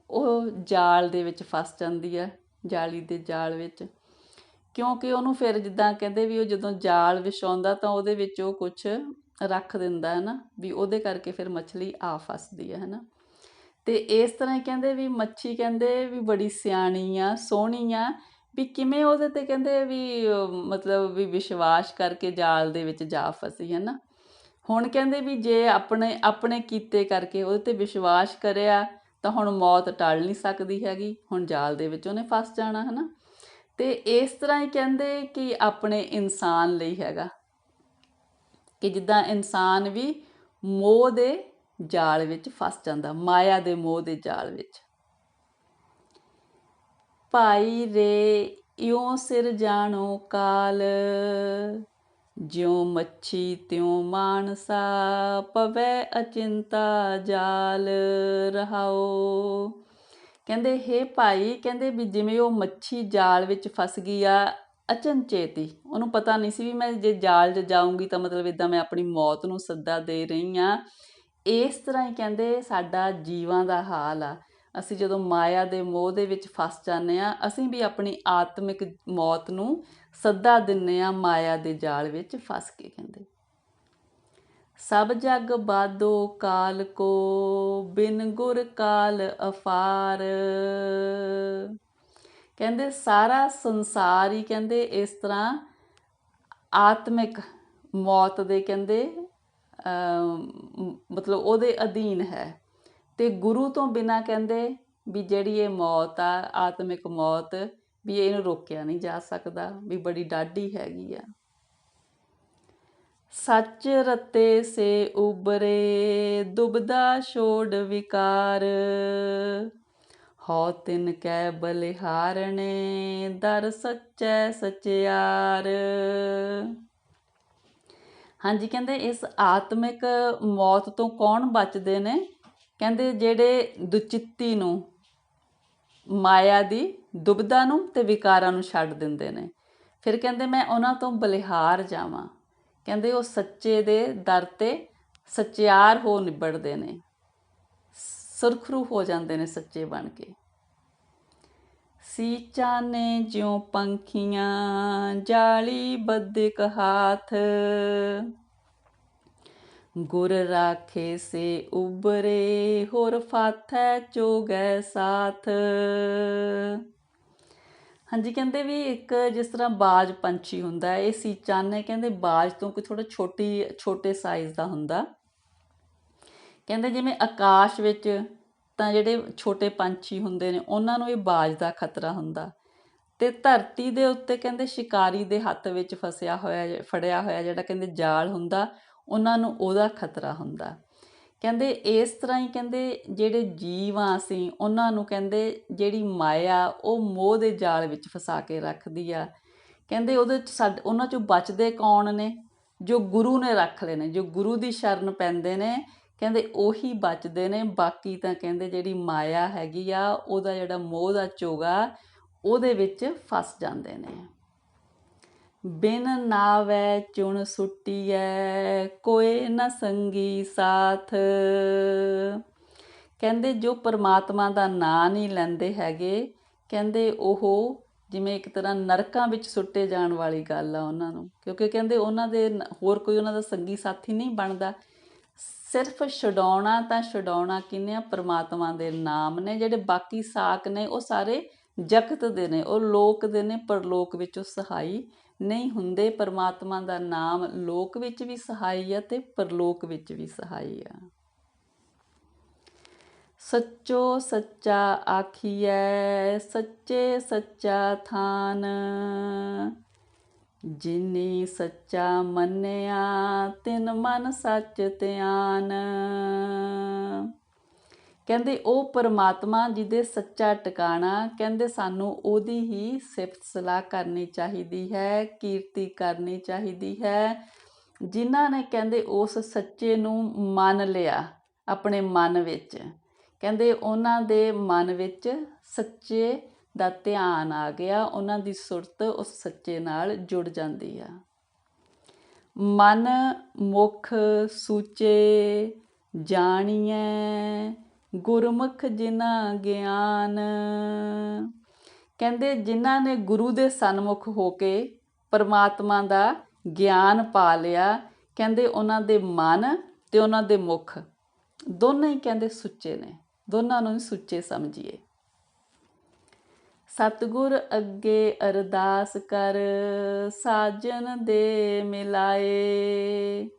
ਉਹ ਜਾਲ ਦੇ ਵਿੱਚ ਫਸ ਜਾਂਦੀ ਆ, ਜਾਲੀ ਦੇ ਜਾਲ ਵਿੱਚ। ਕਿਉਂਕਿ ਉਹਨੂੰ ਫਿਰ ਜਿੱਦਾਂ ਕਹਿੰਦੇ ਵੀ ਉਹ ਜਦੋਂ ਜਾਲ ਵਿਛਾਉਂਦਾ ਤਾਂ ਉਹਦੇ ਵਿੱਚ ਉਹ ਕੁਛ ਰੱਖ ਦਿੰਦਾ ਹੈ ਨਾ, ਵੀ ਉਹਦੇ ਕਰਕੇ ਫਿਰ ਮੱਛਲੀ ਆ ਫਸਦੀ ਹੈ ਨਾ। ਅਤੇ ਇਸ ਤਰ੍ਹਾਂ ਹੀ ਕਹਿੰਦੇ ਵੀ ਮੱਛੀ ਕਹਿੰਦੇ ਵੀ ਬੜੀ ਸਿਆਣੀ ਆ, ਸੋਹਣੀ ਆ, ਵੀ ਕਿਵੇਂ ਉਹਦੇ 'ਤੇ ਕਹਿੰਦੇ ਵੀ ਮਤਲਬ ਵੀ ਵਿਸ਼ਵਾਸ ਕਰਕੇ ਜਾਲ ਦੇ ਵਿੱਚ ਜਾ ਫਸੀ ਹੈ ਨਾ। ਹੁਣ ਕਹਿੰਦੇ ਵੀ ਜੇ ਆਪਣੇ ਕੀਤੇ ਕਰਕੇ ਉਹਦੇ 'ਤੇ ਵਿਸ਼ਵਾਸ ਕਰਿਆ ਤਾਂ ਹੁਣ ਮੌਤ ਟਲ ਨਹੀਂ ਸਕਦੀ ਹੈਗੀ, ਹੁਣ ਜਾਲ ਦੇ ਵਿੱਚ ਉਹਨੇ ਫਸ ਜਾਣਾ ਹੈ ਨਾ। ਅਤੇ ਇਸ ਤਰ੍ਹਾਂ ਹੀ ਕਹਿੰਦੇ ਕਿ ਆਪਣੇ ਇਨਸਾਨ ਲਈ ਹੈਗਾ ਕਿ ਜਿੱਦਾਂ ਇਨਸਾਨ ਵੀ ਮੋਹ ਦੇ ਜਾਲ ਵਿੱਚ ਫਸ ਜਾਂਦਾ, ਮਾਇਆ ਦੇ ਮੋਹ ਦੇ ਜਾਲ ਵਿੱਚ। ਭਾਈ ਰੇ ਇਉਂ ਸਿਰ ਜਾਣੋ ਕਾਲ, ਜਿਉਂ ਮੱਛੀ ਤਿਉਂ ਮਾਨਸਾ, ਪਵੈ ਅਚਿੰਤਾ ਜਾਲ ਰਹਾਓ। ਕਹਿੰਦੇ ਹੇ ਭਾਈ, ਕਹਿੰਦੇ ਵੀ ਜਿਵੇਂ ਉਹ ਮੱਛੀ ਜਾਲ ਵਿੱਚ ਫਸ ਗਈ ਆ ਅਚਨਚੇਤ ਹੀ, ਉਹਨੂੰ ਪਤਾ ਨਹੀਂ ਸੀ ਵੀ ਮੈਂ ਜੇ ਜਾਲ 'ਚ ਜਾਊਂਗੀ ਤਾਂ ਮਤਲਬ ਇੱਦਾਂ ਮੈਂ ਆਪਣੀ ਮੌਤ ਨੂੰ ਸੱਦਾ ਦੇ ਰਹੀ ਹਾਂ। ਇਸ ਤਰ੍ਹਾਂ ਹੀ ਕਹਿੰਦੇ ਸਾਡਾ ਜੀਵਾਂ ਦਾ ਹਾਲ ਆ। ਅਸੀਂ ਜਦੋਂ ਮਾਇਆ ਦੇ ਮੋਹ ਦੇ ਵਿੱਚ ਫਸ ਜਾਂਦੇ ਹਾਂ, ਅਸੀਂ ਵੀ ਆਪਣੀ ਆਤਮਿਕ ਮੌਤ ਨੂੰ ਸੱਦਾ ਦਿੰਦੇ ਹਾਂ ਮਾਇਆ ਦੇ ਜਾਲ ਵਿੱਚ ਫਸ ਕੇ। ਕਹਿੰਦੇ ਸਭ ਜਗ ਬਾਧੋ ਕਾਲ ਕੋ, ਬਿਨ ਗੁਰ ਕਾਲ ਅਫਾਰ। ਕਹਿੰਦੇ ਸਾਰਾ ਸੰਸਾਰ ਹੀ ਕਹਿੰਦੇ ਇਸ ਤਰ੍ਹਾਂ ਆਤਮਿਕ ਮੌਤ ਦੇ ਕਹਿੰਦੇ ਮਤਲਬ ਉਹਦੇ ਅਧੀਨ ਹੈ। ਅਤੇ ਗੁਰੂ ਤੋਂ ਬਿਨਾਂ ਕਹਿੰਦੇ ਵੀ ਜਿਹੜੀ ਇਹ ਮੌਤ ਆ, ਆਤਮਿਕ ਮੌਤ, ਵੀ ਇਹਨੂੰ ਰੋਕਿਆ ਨਹੀਂ ਜਾ ਸਕਦਾ, ਵੀ ਬੜੀ ਡਾਢੀ ਹੈਗੀ ਆ। ਸੱਚ ਰਤੇ ਸੇ ਉਬਰੇ, ਦੁਬਦਾ ਛੋੜ ਵਿਕਾਰ। ਹਉ ਤਿਨ ਕੈ ਬਲਿਹਾਰਣੇ, ਦਰ ਸੱਚੈ ਸਚਿਆਰ। ਹਾਂਜੀ ਕਹਿੰਦੇ ਇਸ ਆਤਮਿਕ ਮੌਤ ਤੋਂ ਕੌਣ ਬਚਦੇ ਨੇ? ਕਹਿੰਦੇ ਜਿਹੜੇ ਦੁਚਿੱਤੀ ਨੂੰ, ਮਾਇਆ ਦੀ ਦੁਬਦਾ ਨੂੰ ਅਤੇ ਵਿਕਾਰਾਂ ਨੂੰ ਛੱਡ ਦਿੰਦੇ ਨੇ। ਫਿਰ ਕਹਿੰਦੇ ਮੈਂ ਉਹਨਾਂ ਤੋਂ ਬਲਿਹਾਰ ਜਾਵਾਂ। ਕਹਿੰਦੇ ਉਹ ਸੱਚੇ ਦੇ ਦਰ 'ਤੇ ਸਚਿਆਰ ਹੋ ਨਿਬੜਦੇ ਨੇ, ਸੁਰਖਰੂ ਹੋ ਜਾਂਦੇ ਨੇ ਸੱਚੇ ਬਣ ਕੇ। ਸੀਚਾਂ ਨੇ ਜਿਉਂ ਪੰਖੀਆਂ, ਜਾਲੀ ਬੱਧਿਕ ਹਾਥ। ਗੁਰ ਰਾਖੇ ਸੇ ਉਬਰੇ, ਹੋਰ ਫਾਥੈ ਚੋਗੈ ਸਾਥ। ਹਾਂਜੀ, ਕਹਿੰਦੇ ਵੀ ਇੱਕ ਜਿਸ ਤਰ੍ਹਾਂ ਬਾਜ ਪੰਛੀ ਹੁੰਦਾ ਹੈ, ਇਹ ਸੀ ਚੰਨ ਹੈ, ਕਹਿੰਦੇ ਬਾਜ ਤੋਂ ਕੋਈ ਥੋੜਾ ਛੋਟੇ ਸਾਈਜ਼ ਦਾ ਹੁੰਦਾ। ਕਹਿੰਦੇ ਜਿਵੇਂ ਆਕਾਸ਼ ਵਿੱਚ ਤਾਂ ਜਿਹੜੇ ਛੋਟੇ ਪੰਛੀ ਹੁੰਦੇ ਨੇ ਉਹਨਾਂ ਨੂੰ ਇਹ ਬਾਜ ਦਾ ਖਤਰਾ ਹੁੰਦਾ, ਤੇ ਧਰਤੀ ਦੇ ਉੱਤੇ ਕਹਿੰਦੇ ਸ਼ਿਕਾਰੀ ਦੇ ਹੱਥ ਵਿੱਚ ਫੜਿਆ ਹੋਇਆ ਜਿਹੜਾ ਕਹਿੰਦੇ ਜਾਲ ਹੁੰਦਾ, ਉਹਨਾਂ ਨੂੰ ਉਹਦਾ ਖਤਰਾ ਹੁੰਦਾ। ਕਹਿੰਦੇ ਇਸ ਤਰ੍ਹਾਂ ਹੀ ਕਹਿੰਦੇ ਜਿਹੜੇ ਜੀਵ ਆ ਅਸੀਂ, ਉਹਨਾਂ ਨੂੰ ਕਹਿੰਦੇ ਜਿਹੜੀ ਮਾਇਆ ਉਹ ਮੋਹ ਦੇ ਜਾਲ ਵਿੱਚ ਫਸਾ ਕੇ ਰੱਖਦੀ ਆ। ਕਹਿੰਦੇ ਉਹਦੇ 'ਚ ਉਹਨਾਂ 'ਚੋਂ ਬਚਦੇ ਕੌਣ ਨੇ? ਜੋ ਗੁਰੂ ਨੇ ਰੱਖ ਲਏ ਨੇ, ਜੋ ਗੁਰੂ ਦੀ ਸ਼ਰਨ ਪੈਂਦੇ ਨੇ, ਕਹਿੰਦੇ ਉਹੀ ਬਚਦੇ ਨੇ। ਬਾਕੀ ਤਾਂ ਕਹਿੰਦੇ ਜਿਹੜੀ ਮਾਇਆ ਹੈਗੀ ਆ, ਉਹਦਾ ਜਿਹੜਾ ਮੋਹ ਦਾ ਚੋਗਾ, ਉਹਦੇ ਵਿੱਚ ਫਸ ਜਾਂਦੇ ਨੇ। ਬਿਨ ਨਾਵੈ ਚੁਣ ਸੁੱਟੀਐ, ਕੋਏ ਨਾ ਸੰਗੀ ਸਾਥ। ਕਹਿੰਦੇ ਜੋ ਪਰਮਾਤਮਾ ਦਾ ਨਾਂ ਨਹੀਂ ਲੈਂਦੇ ਹੈਗੇ, ਕਹਿੰਦੇ ਉਹ ਜਿਵੇਂ ਇੱਕ ਤਰ੍ਹਾਂ ਨਰਕਾਂ ਵਿੱਚ ਸੁੱਟੇ ਜਾਣ ਵਾਲੀ ਗੱਲ ਆ ਉਹਨਾਂ ਨੂੰ, ਕਿਉਂਕਿ ਕਹਿੰਦੇ ਉਹਨਾਂ ਦੇ ਹੋਰ ਕੋਈ ਉਹਨਾਂ ਦਾ ਸੰਗੀ ਸਾਥੀ ਨਹੀਂ ਬਣਦਾ। ਸਿਰਫ ਛਡਾਉਣਾ ਤਾਂ ਛਡਾਉਣਾ ਕਿਹਨੇ ਆ? ਪਰਮਾਤਮਾ ਦੇ ਨਾਮ ਨੇ। ਜਿਹੜੇ ਬਾਕੀ ਸਾਕ ਨੇ ਉਹ ਸਾਰੇ ਜਗਤ ਦੇ ਨੇ, ਉਹ ਲੋਕ ਦੇ ਨੇ, ਪਰਲੋਕ ਵਿੱਚ ਉਹ ਸਹਾਈ ਨਹੀਂ ਹੁੰਦੇ। ਪਰਮਾਤਮਾ ਦਾ ਨਾਮ ਲੋਕ ਵਿੱਚ ਵੀ ਸਹਾਈ ਆ ਤੇ ਪਰਲੋਕ ਵਿੱਚ ਵੀ ਸਹਾਈ ਆ। ਸੱਚੋ ਸੱਚਾ ਆਖੀਐ, ਸੱਚੇ ਸੱਚਾ ਥਾਨ। ਜਿਨੀ ਸੱਚਾ ਮੰਨਿਆ, ਤਿਨ ਮਨ ਸੱਚ ਧਿਆਨ। ਕਹਿੰਦੇ ਉਹ ਪਰਮਾਤਮਾ ਜਿਹਦੇ ਸੱਚਾ ਟਿਕਾਣਾ, ਕਹਿੰਦੇ ਸਾਨੂੰ ਉਹਦੀ ਹੀ ਸਿਫਤ ਸਲਾਹ ਕਰਨੀ ਚਾਹੀਦੀ ਹੈ, ਕੀਰਤੀ ਕਰਨੀ ਚਾਹੀਦੀ ਹੈ। ਜਿਨ੍ਹਾਂ ਨੇ ਕਹਿੰਦੇ ਉਸ ਸੱਚੇ ਨੂੰ ਮੰਨ ਲਿਆ ਆਪਣੇ ਮਨ ਵਿੱਚ, ਕਹਿੰਦੇ ਉਹਨਾਂ ਦੇ ਮਨ ਵਿੱਚ ਸੱਚੇ ਦਾ ਧਿਆਨ ਆ ਗਿਆ, ਉਹਨਾਂ ਦੀ ਸੁਰਤ ਉਸ ਸੱਚੇ ਨਾਲ ਜੁੜ ਜਾਂਦੀ ਆ। ਮਨ ਮੁਖ ਸੂਚੇ ਜਾਣੀਐ, ਗੁਰਮੁਖ ਜਿਨ੍ਹਾਂ ਗਿਆਨ। ਕਹਿੰਦੇ ਜਿਨ੍ਹਾਂ ਨੇ ਗੁਰੂ ਦੇ ਸਨਮੁਖ ਹੋ ਕੇ ਪਰਮਾਤਮਾ ਦਾ ਗਿਆਨ ਪਾ ਲਿਆ, ਕਹਿੰਦੇ ਉਹਨਾਂ ਦੇ ਮਨ ਤੇ ਉਹਨਾਂ ਦੇ ਮੁਖ ਦੋਨੇ ਹੀ ਕਹਿੰਦੇ ਸੁੱਚੇ ਨੇ, ਦੋਨਾਂ ਨੂੰ ਹੀ ਸੁੱਚੇ ਸਮਝੀਏ। ਸਤਿਗੁਰ ਅੱਗੇ ਅਰਦਾਸ ਕਰ, ਸਾਜਨ ਦੇ ਮਿਲਾਏ।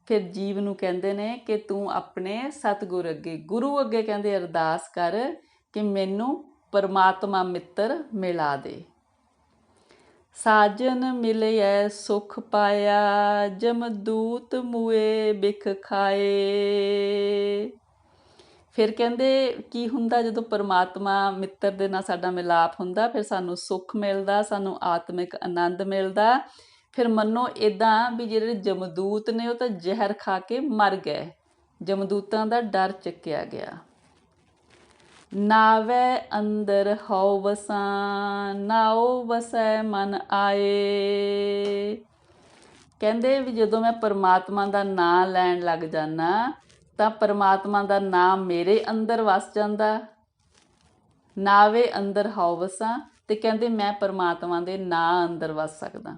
ਫਿਰ ਜੀਵ ਨੂੰ ਕਹਿੰਦੇ ਨੇ ਕਿ ਤੂੰ ਆਪਣੇ ਸਤਿਗੁਰ ਅੱਗੇ, ਗੁਰੂ ਅੱਗੇ ਕਹਿੰਦੇ ਅਰਦਾਸ ਕਰ ਕਿ ਮੈਨੂੰ ਪਰਮਾਤਮਾ ਮਿੱਤਰ ਮਿਲਾ ਦੇ। ਸਾਜਨ ਮਿਲਿਐ ਸੁਖ ਪਾਇਆ, ਜਮਦੂਤ ਮੂਏ ਬਿਖ ਖਾਏ। ਫਿਰ ਕਹਿੰਦੇ ਕੀ ਹੁੰਦਾ ਜਦੋਂ ਪਰਮਾਤਮਾ ਮਿੱਤਰ ਦੇ ਨਾਲ ਸਾਡਾ ਮਿਲਾਪ ਹੁੰਦਾ? ਫਿਰ ਸਾਨੂੰ ਸੁੱਖ ਮਿਲਦਾ, ਸਾਨੂੰ ਆਤਮਿਕ ਆਨੰਦ ਮਿਲਦਾ। ਫਿਰ ਮੰਨੋ ਇੱਦਾਂ ਵੀ ਜਿਹੜੇ ਜਮਦੂਤ ਨੇ ਉਹ ਤਾਂ ਜ਼ਹਿਰ ਖਾ ਕੇ ਮਰ ਗਏ, ਜਮਦੂਤਾਂ ਦਾ ਡਰ ਚੱਕਿਆ ਗਿਆ। ਨਾਵੈ ਅੰਦਰ ਹਉ ਵਸਾਂ, ਨਾਉ ਵਸੈ ਮਨ ਆਏ। ਕਹਿੰਦੇ ਵੀ ਜਦੋਂ ਮੈਂ ਪਰਮਾਤਮਾ ਦਾ ਨਾਂ ਲੈਣ ਲੱਗ ਜਾਂਦਾ ਤਾਂ ਪਰਮਾਤਮਾ ਦਾ ਨਾਮ ਮੇਰੇ ਅੰਦਰ ਵਸ ਜਾਂਦਾ। ਨਾਵੇ ਅੰਦਰ ਹਉ ਵਸਾਂ, ਤੇ ਕਹਿੰਦੇ ਮੈਂ ਪਰਮਾਤਮਾ ਦੇ ਨਾਂ ਅੰਦਰ ਵਸ ਸਕਦਾ।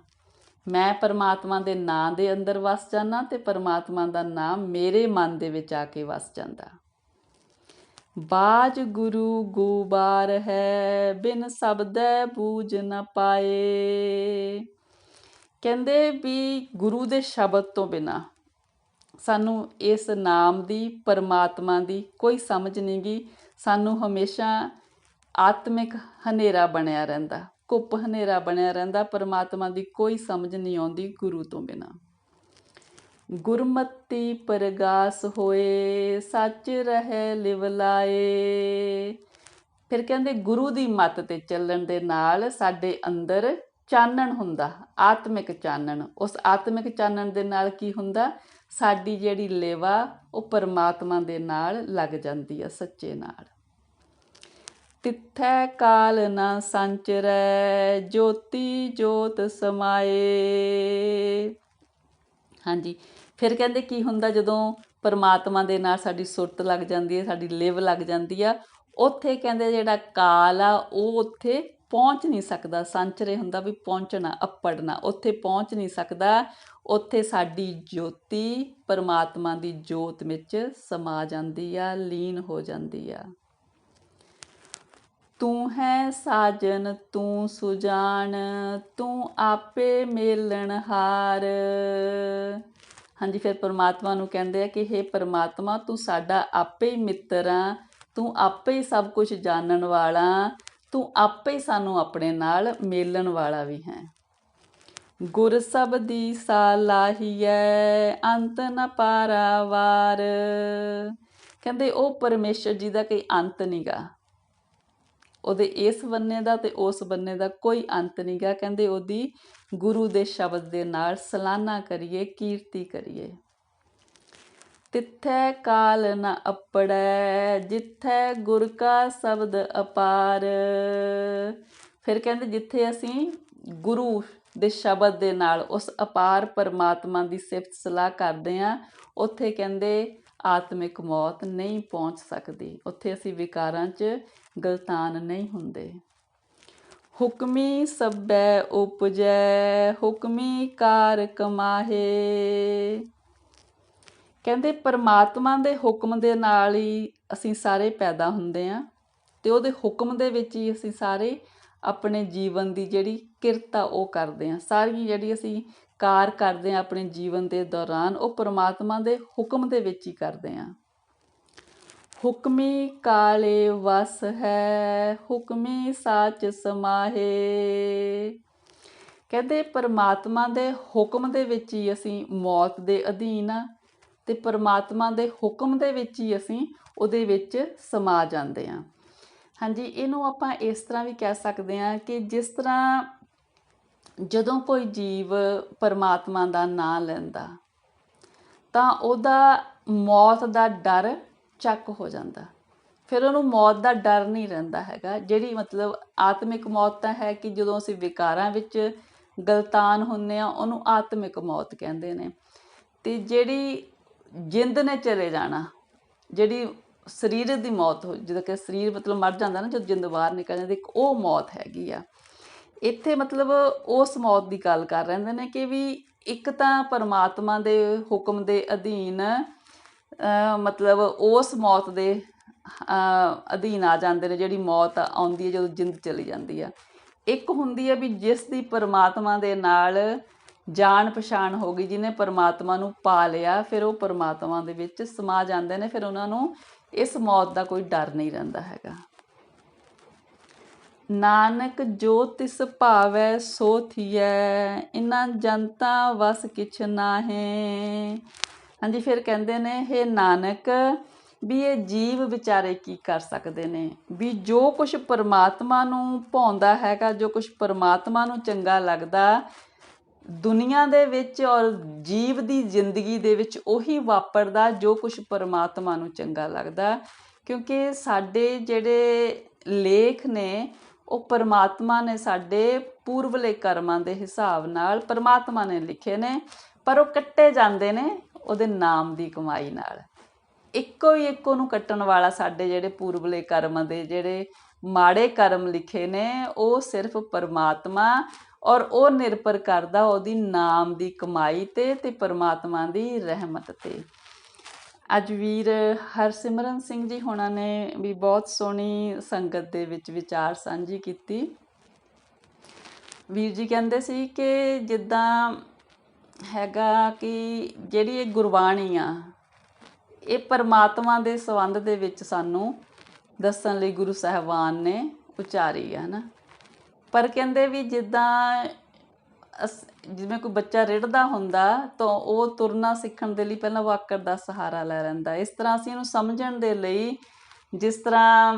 ਮੈਂ ਪਰਮਾਤਮਾ ਦੇ ਨਾਂ ਦੇ ਅੰਦਰ ਵਸ ਜਾਂਦਾ ਤੇ ਪਰਮਾਤਮਾ ਦਾ ਨਾਮ ਮੇਰੇ ਮਨ ਦੇ ਵਿੱਚ ਆ ਕੇ ਵਸ ਜਾਂਦਾ। ਬਾਜ ਗੁਰੂ ਗੋਬਾਰ ਹੈ, ਬਿਨ ਸ਼ਬਦੈ ਬੂਝ ਨ ਪਾਏ। ਕਹਿੰਦੇ ਵੀ ਗੁਰੂ ਦੇ ਸ਼ਬਦ ਤੋਂ ਬਿਨਾਂ ਸਾਨੂੰ ਇਸ ਨਾਮ ਦੀ, ਪਰਮਾਤਮਾ ਦੀ ਕੋਈ ਸਮਝ ਨਹੀਂ ਗੀ। ਸਾਨੂੰ ਹਮੇਸ਼ਾ ਆਤਮਿਕ ਹਨੇਰਾ ਬਣਿਆ ਰਹਿੰਦਾ, ਘੁੱਪ ਹਨੇਰਾ ਬਣਿਆ ਰਹਿੰਦਾ, ਪਰਮਾਤਮਾ ਦੀ ਕੋਈ ਸਮਝ ਨਹੀਂ ਆਉਂਦੀ ਗੁਰੂ ਤੋਂ ਬਿਨਾਂ। ਗੁਰਮਤਿ ਪ੍ਰਗਾਸ ਹੋਏ, ਸੱਚ ਰਹਿ ਲਿਵ ਲਾਏ। ਫਿਰ ਕਹਿੰਦੇ ਗੁਰੂ ਦੀ ਮੱਤ ਤੇ ਚੱਲਣ ਦੇ ਨਾਲ ਸਾਡੇ ਅੰਦਰ ਚਾਨਣ ਹੁੰਦਾ, ਆਤਮਿਕ ਚਾਨਣ। ਉਸ ਆਤਮਿਕ ਚਾਨਣ ਦੇ ਨਾਲ ਕੀ ਹੁੰਦਾ? ਸਾਡੀ ਜਿਹੜੀ ਲਿਵ ਆ ਉਹ ਪਰਮਾਤਮਾ ਦੇ ਨਾਲ ਲੱਗ ਜਾਂਦੀ ਆ, ਸੱਚੇ ਨਾਲ। ਤਿੱਥੈ ਕਾਲ ਨਾ ਸੰਚਰੈ, ਜੋਤੀ ਜੋਤ ਸਮਾਏ। ਹਾਂਜੀ, ਫਿਰ ਕਹਿੰਦੇ ਕੀ ਹੁੰਦਾ ਜਦੋਂ ਪਰਮਾਤਮਾ ਦੇ ਨਾਲ ਸਾਡੀ ਸੁਰਤ ਲੱਗ ਜਾਂਦੀ ਹੈ, ਸਾਡੀ ਲਿਵ ਲੱਗ ਜਾਂਦੀ ਆ, ਉੱਥੇ ਕਹਿੰਦੇ ਜਿਹੜਾ ਕਾਲ ਆ ਉਹ ਉੱਥੇ ਪਹੁੰਚ ਨਹੀਂ ਸਕਦਾ। ਸੰਚਰੇ ਹੁੰਦਾ ਵੀ ਪਹੁੰਚਣਾ, ਅੱਪੜਨਾ, ਉੱਥੇ ਪਹੁੰਚ ਨਹੀਂ ਸਕਦਾ। ਉੱਥੇ ਸਾਡੀ ਜੋਤੀ ਪਰਮਾਤਮਾ ਦੀ ਜੋਤ ਵਿੱਚ ਸਮਾ ਜਾਂਦੀ ਆ, ਲੀਨ ਹੋ ਜਾਂਦੀ ਆ। ਤੂੰ ਹੈ ਸਾਜਨ ਤੂੰ ਸੁਜਾਨ, ਤੂੰ ਆਪੇ ਮੇਲਣਹਾਰ। ਹਾਂਜੀ, ਫਿਰ ਪਰਮਾਤਮਾ ਨੂੰ ਕਹਿੰਦੇ ਆ ਕਿ ਹੇ ਪਰਮਾਤਮਾ, ਤੂੰ ਸਾਡਾ ਆਪੇ ਹੀ ਮਿੱਤਰ ਆ, ਤੂੰ ਆਪੇ ਹੀ ਸਭ ਕੁਝ ਜਾਣਨ ਵਾਲਾ, ਤੂੰ ਆਪੇ ਹੀ ਸਾਨੂੰ ਆਪਣੇ ਨਾਲ ਮੇਲਣ ਵਾਲਾ ਵੀ ਹੈ। ਗੁਰ ਸਬਦੀ ਸਾਲਾਹੀਐ, ਅੰਤ ਨ ਪਾਰਾਵਾਰ। ਕਹਿੰਦੇ ਉਹ ਪਰਮੇਸ਼ਰ ਜੀ ਦਾ ਕੋਈ ਅੰਤ ਨਹੀਂ ਗਾ, ਉਹਦੇ ਇਸ ਬੰਨੇ ਦਾ ਤੇ ਉਸ ਬੰਨੇ ਦਾ ਕੋਈ ਅੰਤ ਨਹੀਂ ਗਾ। ਕਹਿੰਦੇ ਉਹਦੀ ਗੁਰੂ ਦੇ ਸ਼ਬਦ ਦੇ ਨਾਲ ਸਲਾਹਨਾ ਕਰੀਏ, ਕੀਰਤੀ ਕਰੀਏ। ਤਿੱਥੈ ਕਾਲ ਨ ਅੱਪੜੈ, ਜਿੱਥੈ ਗੁਰ ਕਾ ਸ਼ਬਦ ਅਪਾਰ। ਫਿਰ ਕਹਿੰਦੇ ਜਿੱਥੇ ਅਸੀਂ ਗੁਰੂ ਦੇ ਸ਼ਬਦ ਦੇ ਨਾਲ ਉਸ ਅਪਾਰ ਪਰਮਾਤਮਾ ਦੀ ਸਿਫਤ ਸਲਾਹ ਕਰਦੇ ਹਾਂ, ਉੱਥੇ ਕਹਿੰਦੇ ਆਤਮਿਕ ਮੌਤ ਨਹੀਂ ਪਹੁੰਚ ਸਕਦੀ, ਉੱਥੇ ਅਸੀਂ ਵਿਕਾਰਾਂ 'ਚ ਗਲਤਾਨ ਨਹੀਂ ਹੁੰਦੇ। ਹੁਕਮੀ ਸਭੈ ਉਪਜੈ, ਹੁਕਮੀ ਕਾਰ ਕਮਾਹੇ। ਕਹਿੰਦੇ ਪਰਮਾਤਮਾ ਦੇ ਹੁਕਮ ਦੇ ਨਾਲ ਹੀ ਅਸੀਂ ਸਾਰੇ ਪੈਦਾ ਹੁੰਦੇ ਹਾਂ, ਅਤੇ ਉਹਦੇ ਹੁਕਮ ਦੇ ਵਿੱਚ ਹੀ ਅਸੀਂ ਸਾਰੇ ਆਪਣੇ ਜੀਵਨ ਦੀ ਜਿਹੜੀ ਕਿਰਤ ਆ ਉਹ ਕਰਦੇ ਹਾਂ। ਸਾਰੀ ਜਿਹੜੀ ਅਸੀਂ ਕਾਰ ਕਰਦੇ ਹਾਂ ਆਪਣੇ ਜੀਵਨ ਦੇ ਦੌਰਾਨ, ਉਹ ਪਰਮਾਤਮਾ ਦੇ ਹੁਕਮ ਦੇ ਵਿੱਚ ਹੀ ਕਰਦੇ ਹਾਂ। ਹੁਕਮੀ ਕਾਲੇ ਵਸ ਹੈ, ਹੁਕਮੀ ਸਾਚ ਸਮਾਹੇ। ਕਹਿੰਦੇ ਪਰਮਾਤਮਾ ਦੇ ਹੁਕਮ ਦੇ ਵਿੱਚ ਹੀ ਅਸੀਂ ਮੌਤ ਦੇ ਅਧੀਨ ਆ, ਅਤੇ ਪਰਮਾਤਮਾ ਦੇ ਹੁਕਮ ਦੇ ਵਿੱਚ ਹੀ ਅਸੀਂ ਉਹਦੇ ਵਿੱਚ ਸਮਾ ਜਾਂਦੇ ਹਾਂ। ਹਾਂਜੀ, ਇਹਨੂੰ ਆਪਾਂ ਇਸ ਤਰ੍ਹਾਂ ਵੀ ਕਹਿ ਸਕਦੇ ਹਾਂ ਕਿ ਜਿਸ ਤਰ੍ਹਾਂ ਜਦੋਂ ਕੋਈ ਜੀਵ ਪਰਮਾਤਮਾ ਦਾ ਨਾਂ ਲੈਂਦਾ ਤਾਂ ਉਹਦਾ ਮੌਤ ਦਾ ਡਰ ਚੱਕ ਹੋ ਜਾਂਦਾ, ਫਿਰ ਉਹਨੂੰ ਮੌਤ ਦਾ ਡਰ ਨਹੀਂ ਰਹਿੰਦਾ ਹੈਗਾ। ਜਿਹੜੀ ਮਤਲਬ ਆਤਮਿਕ ਮੌਤ ਤਾਂ ਹੈ ਕਿ ਜਦੋਂ ਅਸੀਂ ਵਿਕਾਰਾਂ ਵਿੱਚ ਗਲਤਾਨ ਹੁੰਦੇ ਹਾਂ, ਉਹਨੂੰ ਆਤਮਿਕ ਮੌਤ ਕਹਿੰਦੇ ਨੇ। ਅਤੇ ਜਿਹੜੀ ਜਿੰਦ ਨੇ ਚਲੇ ਜਾਣਾ, ਜਿਹੜੀ ਸਰੀਰ ਦੀ ਮੌਤ ਹੋ, ਜਦੋਂ ਕਿ ਸਰੀਰ ਮਤਲਬ ਮਰ ਜਾਂਦਾ ਨਾ, ਜਦੋਂ ਜਿੰਦ ਬਾਹਰ ਨਿਕਲ ਜਾਂਦੀ, ਇੱਕ ਉਹ ਮੌਤ ਹੈਗੀ ਆ। ਇੱਥੇ ਮਤਲਬ ਉਸ ਮੌਤ ਦੀ ਗੱਲ ਕਰ ਰਹੇ ਨੇ ਕਿ ਵੀ ਇੱਕ ਤਾਂ ਪਰਮਾਤਮਾ ਦੇ ਹੁਕਮ ਦੇ ਅਧੀਨ ਮਤਲਬ ਉਸ ਮੌਤ ਦੇ ਅਧੀਨ ਆ ਜਾਂਦੇ ਨੇ, ਜਿਹੜੀ ਮੌਤ ਆਉਂਦੀ ਹੈ ਜਦੋਂ ਜਿੰਦ ਚਲੀ ਜਾਂਦੀ ਆ। ਇੱਕ ਹੁੰਦੀ ਹੈ ਵੀ ਜਿਸ ਦੀ ਪਰਮਾਤਮਾ ਦੇ ਨਾਲ ਜਾਣ ਪਛਾਣ ਹੋ ਗਈ, ਜਿਹਨੇ ਪਰਮਾਤਮਾ ਨੂੰ ਪਾ ਲਿਆ, ਫਿਰ ਉਹ ਪਰਮਾਤਮਾ ਦੇ ਵਿੱਚ ਸਮਾ ਜਾਂਦੇ ਨੇ, ਫਿਰ ਉਹਨਾਂ ਨੂੰ ਇਸ ਮੌਤ ਦਾ ਕੋਈ ਡਰ ਨਹੀਂ ਰਹਿੰਦਾ ਹੈਗਾ। ਨਾਨਕ ਜੋ ਤਿਸ ਭਾਵੈ ਸੋ ਥੀਐ, ਇਨ੍ਹਾਂ ਜਨਤਾ ਵਸ ਕਿਛ ਨਾਹੇ। ਹਾਂਜੀ, ਫਿਰ ਕਹਿੰਦੇ ਨੇ ਹੇ ਨਾਨਕ, ਵੀ ਇਹ ਜੀਵ ਵਿਚਾਰੇ ਕੀ ਕਰ ਸਕਦੇ ਨੇ, ਵੀ ਜੋ ਕੁਛ ਪਰਮਾਤਮਾ ਨੂੰ ਭਾਉਂਦਾ ਹੈਗਾ, ਜੋ ਕੁਛ ਪਰਮਾਤਮਾ ਨੂੰ ਚੰਗਾ ਲੱਗਦਾ ਦੁਨੀਆ ਦੇ ਵਿੱਚ ਔਰ ਜੀਵ ਦੀ ਜ਼ਿੰਦਗੀ ਦੇ ਵਿੱਚ, ਉਹੀ ਵਾਪਰਦਾ ਜੋ ਕੁਛ ਪਰਮਾਤਮਾ ਨੂੰ ਚੰਗਾ ਲੱਗਦਾ। ਕਿਉਂਕਿ ਸਾਡੇ ਜਿਹੜੇ ਲੇਖ ਨੇ ਉਹ ਪਰਮਾਤਮਾ ਨੇ ਸਾਡੇ ਪੂਰਵਲੇ ਕਰਮਾਂ ਦੇ ਹਿਸਾਬ ਨਾਲ ਪਰਮਾਤਮਾ ਨੇ ਲਿਖੇ ਨੇ, ਪਰ ਉਹ ਕੱਟੇ ਜਾਂਦੇ ਨੇ ਉਹਦੇ ਨਾਮ ਦੀ ਕਮਾਈ ਨਾਲ। ਇੱਕੋ ਹੀ ਇੱਕ ਉਹਨੂੰ ਕੱਟਣ ਵਾਲਾ ਸਾਡੇ ਜਿਹੜੇ ਪੂਰਵਲੇ ਕਰਮ ਦੇ ਜਿਹੜੇ ਮਾੜੇ ਕਰਮ ਲਿਖੇ ਨੇ, ਉਹ ਸਿਰਫ ਪਰਮਾਤਮਾ, ਔਰ ਉਹ ਨਿਰਭਰ ਕਰਦਾ ਉਹਦੀ ਨਾਮ ਦੀ ਕਮਾਈ 'ਤੇ ਪਰਮਾਤਮਾ ਦੀ ਰਹਿਮਤ 'ਤੇ। ਅੱਜ ਵੀਰ ਹਰਸਿਮਰਨ ਸਿੰਘ ਜੀ ਹੋਣਾ ਨੇ ਵੀ ਬਹੁਤ ਸੋਹਣੀ ਸੰਗਤ ਦੇ ਵਿੱਚ ਵਿਚਾਰ ਸਾਂਝੀ ਕੀਤੀ। ਵੀਰ ਜੀ ਕਹਿੰਦੇ ਸੀ ਕਿ ਜਿੱਦਾਂ ਹੈਗਾ ਕਿ ਜਿਹੜੀ ਇਹ ਗੁਰਬਾਣੀ ਆ, ਇਹ ਪਰਮਾਤਮਾ ਦੇ ਸੰਬੰਧ ਦੇ ਵਿੱਚ ਸਾਨੂੰ ਦੱਸਣ ਲਈ ਗੁਰੂ ਸਾਹਿਬਾਨ ਨੇ ਉਚਾਰੀ ਹੈ ਨਾ। ਪਰ ਕਹਿੰਦੇ ਵੀ ਜਿੱਦਾਂ ਜਿਵੇਂ ਕੋਈ ਬੱਚਾ ਰਿੜ੍ਹਦਾ ਹੁੰਦਾ ਤਾਂ ਉਹ ਤੁਰਨਾ ਸਿੱਖਣ ਦੇ ਲਈ ਪਹਿਲਾਂ ਵਾਕਰ ਦਾ ਸਹਾਰਾ ਲੈ ਲੈਂਦਾ। ਇਸ ਤਰ੍ਹਾਂ ਅਸੀਂ ਇਹਨੂੰ ਸਮਝਣ ਦੇ ਲਈ ਜਿਸ ਤਰ੍ਹਾਂ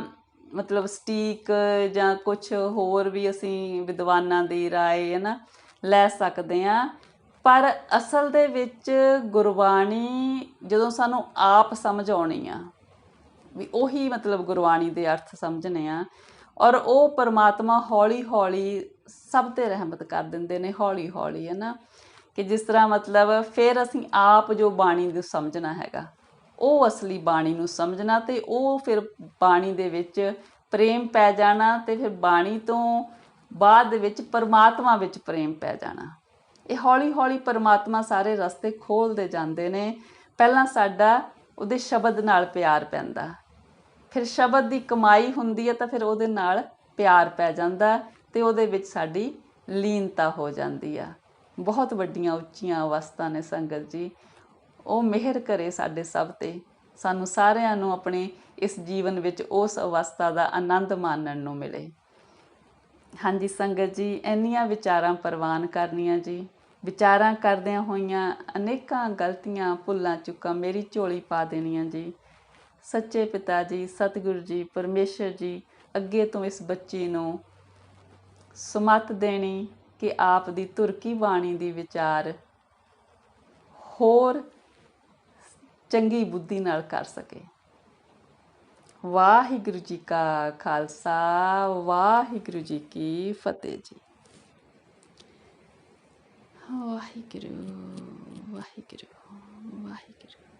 ਮਤਲਬ ਸਟੀਕ ਜਾਂ ਕੁਛ ਹੋਰ ਵੀ ਅਸੀਂ ਵਿਦਵਾਨਾਂ ਦੀ ਰਾਏ ਹੈ ਨਾ ਲੈ ਸਕਦੇ ਹਾਂ, ਪਰ ਅਸਲ ਦੇ ਵਿੱਚ ਗੁਰਬਾਣੀ ਜਦੋਂ ਸਾਨੂੰ ਆਪ ਸਮਝ ਆਉਣੀ ਆ ਵੀ ਉਹੀ ਮਤਲਬ ਗੁਰਬਾਣੀ ਦੇ ਅਰਥ ਸਮਝਣੇ ਆ, ਔਰ ਉਹ ਪਰਮਾਤਮਾ ਹੌਲੀ ਹੌਲੀ ਸਭ 'ਤੇ ਰਹਿਮਤ ਕਰ ਦਿੰਦੇ ਨੇ, ਹੌਲੀ ਹੌਲੀ ਹੈ ਨਾ। ਕਿ ਜਿਸ ਤਰ੍ਹਾਂ ਮਤਲਬ ਫਿਰ ਅਸੀਂ ਆਪ ਜੋ ਬਾਣੀ ਨੂੰ ਸਮਝਣਾ ਹੈਗਾ, ਉਹ ਅਸਲੀ ਬਾਣੀ ਨੂੰ ਸਮਝਣਾ, ਅਤੇ ਉਹ ਫਿਰ ਬਾਣੀ ਦੇ ਵਿੱਚ ਪ੍ਰੇਮ ਪੈ ਜਾਣਾ, ਅਤੇ ਫਿਰ ਬਾਣੀ ਤੋਂ ਬਾਅਦ ਦੇ ਵਿੱਚ ਪਰਮਾਤਮਾ ਵਿੱਚ ਪ੍ਰੇਮ ਪੈ ਜਾਣਾ। ਇਹ ਹੌਲੀ ਹੌਲੀ ਪਰਮਾਤਮਾ ਸਾਰੇ ਰਸਤੇ ਖੋਲ੍ਹਦੇ ਜਾਂਦੇ ਨੇ। ਪਹਿਲਾਂ ਸਾਡਾ ਉਹਦੇ ਸ਼ਬਦ ਨਾਲ ਪਿਆਰ ਪੈਂਦਾ, ਫਿਰ ਸ਼ਬਦ ਦੀ ਕਮਾਈ ਹੁੰਦੀ ਹੈ ਤਾਂ ਫਿਰ ਉਹਦੇ ਨਾਲ ਪਿਆਰ ਪੈ ਜਾਂਦਾ ਤੇ ਉਹਦੇ ਵਿੱਚ ਸਾਡੀ ਲੀਨਤਾ ਹੋ ਜਾਂਦੀ ਆ। ਬਹੁਤ ਵੱਡੀਆਂ ਉੱਚੀਆਂ ਅਵਸਥਾ ਨੇ ਸੰਗਤ ਜੀ। ਉਹ ਮਿਹਰ ਕਰੇ ਸਾਡੇ ਸਭ ਤੇ, ਸਾਨੂੰ ਸਾਰਿਆਂ ਨੂੰ ਆਪਣੇ ਇਸ ਜੀਵਨ ਵਿੱਚ ਉਸ ਅਵਸਥਾ ਦਾ ਆਨੰਦ ਮਾਣਨ ਨੂੰ ਮਿਲੇ। ਹਾਂਜੀ ਸੰਗਤ ਜੀ, ਇੰਨੀਆਂ ਵਿਚਾਰਾਂ ਪ੍ਰਵਾਨ ਕਰਨੀਆਂ ਜੀ। ਵਿਚਾਰਾਂ ਕਰਦਿਆਂ ਹੋਈਆਂ ਅਨੇਕਾਂ ਗਲਤੀਆਂ ਭੁੱਲਾਂ ਚੁੱਕਾਂ ਮੇਰੀ ਝੋਲੀ ਪਾ ਦੇਣੀਆਂ ਜੀ। ਸੱਚੇ ਪਿਤਾ ਜੀ, ਸਤਿਗੁਰੂ ਜੀ, ਪਰਮੇਸ਼ਰ ਜੀ ਅੱਗੇ ਤੋਂ ਇਸ ਬੱਚੀ ਨੂੰ ਸੁਮੱਤ ਦੇਣੀ ਕਿ ਆਪ ਦੀ ਤੁਰਕੀ ਬਾਣੀ ਦੀ ਵਿਚਾਰ ਹੋਰ ਚੰਗੀ ਬੁੱਧੀ ਨਾਲ ਕਰ ਸਕੇ। ਵਾਹਿਗੁਰੂ ਜੀ ਕਾ ਖਾਲਸਾ, ਵਾਹਿਗੁਰੂ ਜੀ ਕੀ ਫਤਿਹ ਜੀ। ਵਾਹਿਗੁਰੂ ਵਾਹਿਗੁਰੂ ਵਾਹਿਗੁਰੂ।